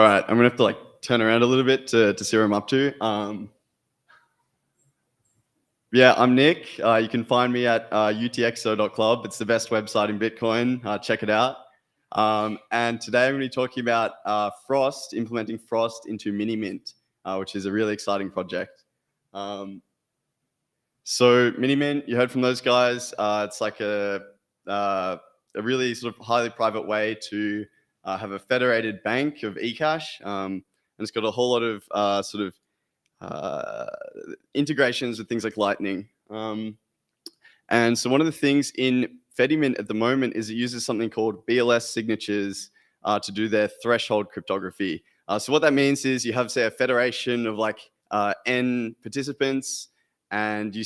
All right, I'm gonna have to like turn around a little bit to see where I'm up to. Yeah, I'm Nick. You can find me at utxo.club. It's the best website in Bitcoin. Check it out. And today I'm going to be talking about Frost, implementing Frost into Minimint, which is a really exciting project. So Minimint, you heard from those guys. It's like a really sort of highly private way to have a federated bank of eCash. And it's got a whole lot of integrations with things like Lightning. And so one of the things in Frostymint at the moment is it uses something called BLS signatures to do their threshold cryptography. So what that means is you have, say, a federation of like N participants, and you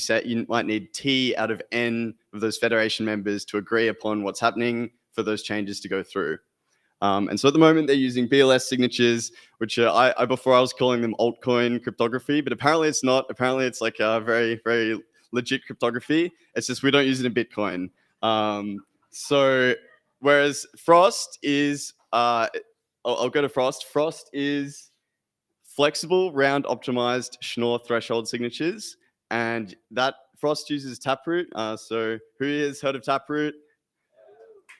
might need T out of N of those federation members to agree upon what's happening for those changes to go through. And so at the moment they're using BLS signatures, which before I was calling them altcoin cryptography, but apparently it's not. Apparently it's like a very, very legit cryptography. It's just we don't use it in Bitcoin. So whereas Frost is, I'll go to Frost. Frost is flexible, round optimized Schnorr threshold signatures, and that Frost uses Taproot. So who has heard of Taproot?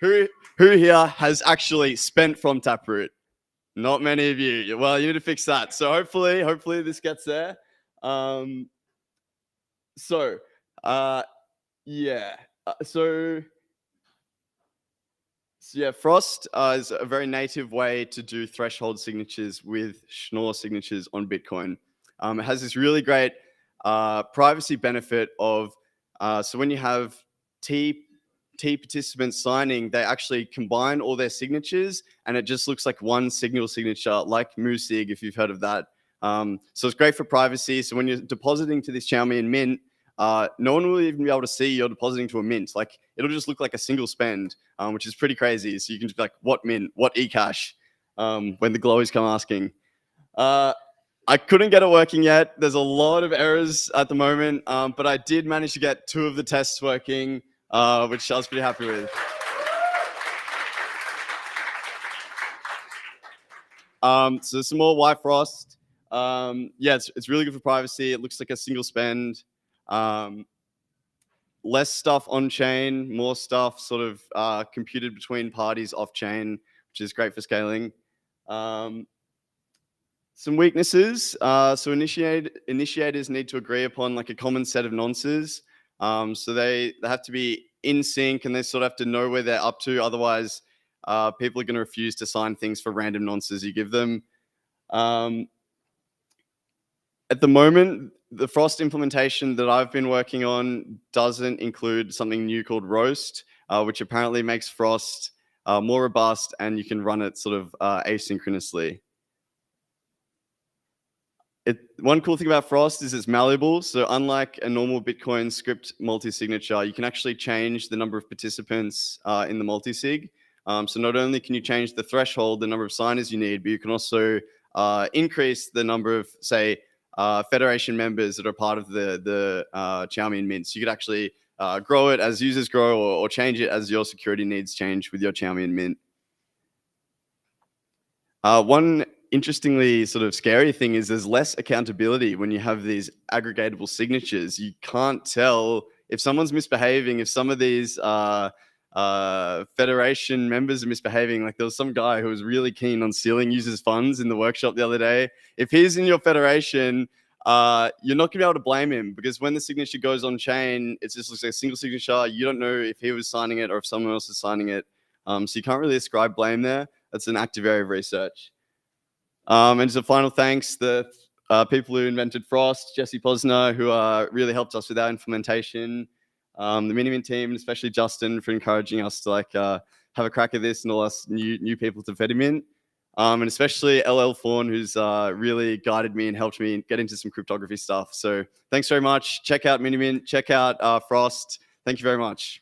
Who here has actually spent from Taproot? Not many of you. Well, you need to fix that. So hopefully this gets there. Frost is a very native way to do threshold signatures with Schnorr signatures on Bitcoin. It has this really great privacy benefit of, so when you have T participants signing, they actually combine all their signatures and it just looks like one signal signature, like Musig, if you've heard of that. So it's great for privacy. So when you're depositing to this Xiaomi and Mint, no one will even be able to see you're depositing to a Mint. Like it'll just look like a single spend, which is pretty crazy. So you can just be like, what Mint, what eCash, when the glowies come asking. I couldn't get it working yet. There's a lot of errors at the moment, but I did manage to get 2 of the tests working, which I was pretty happy with. So some more why Frost. It's really good for privacy. It looks like a single spend. Less stuff on chain, more stuff sort of computed between parties off chain, which is great for scaling. Some weaknesses. So initiators need to agree upon like a common set of nonces. So they have to be in sync and they sort of have to know where they're up to. Otherwise, people are going to refuse to sign things for random nonces you give them. At the moment, the Frost implementation that I've been working on doesn't include something new called Roast, which apparently makes Frost more robust and you can run it sort of asynchronously. One cool thing about Frost is it's malleable. So unlike a normal Bitcoin script multi-signature, you can actually change the number of participants in the multi-sig. So not only can you change the threshold, the number of signers you need, but you can also increase the number of, say, federation members that are part of the Xiaomi and Mint. So you could actually grow it as users grow or change it as your security needs change with your Xiaomi and Mint. One interestingly sort of scary thing is there's less accountability when you have these aggregatable signatures. You can't tell if someone's misbehaving, if some of these federation members are misbehaving. Like there was some guy who was really keen on stealing users' funds in the workshop the other day. If he's in your federation, you're not gonna be able to blame him because when the signature goes on chain, it just looks like a single signature. You don't know if he was signing it or if someone else is signing it. So you can't really ascribe blame there. That's an active area of research. And as a final thanks, the people who invented Frost, Jesse Posner, who really helped us with our implementation, the Minimint team, and especially Justin for encouraging us to like have a crack at this and all us new people to Frostymint, and especially LL Fawn, who's really guided me and helped me get into some cryptography stuff. So thanks very much. Check out Minimint, check out Frost. Thank you very much.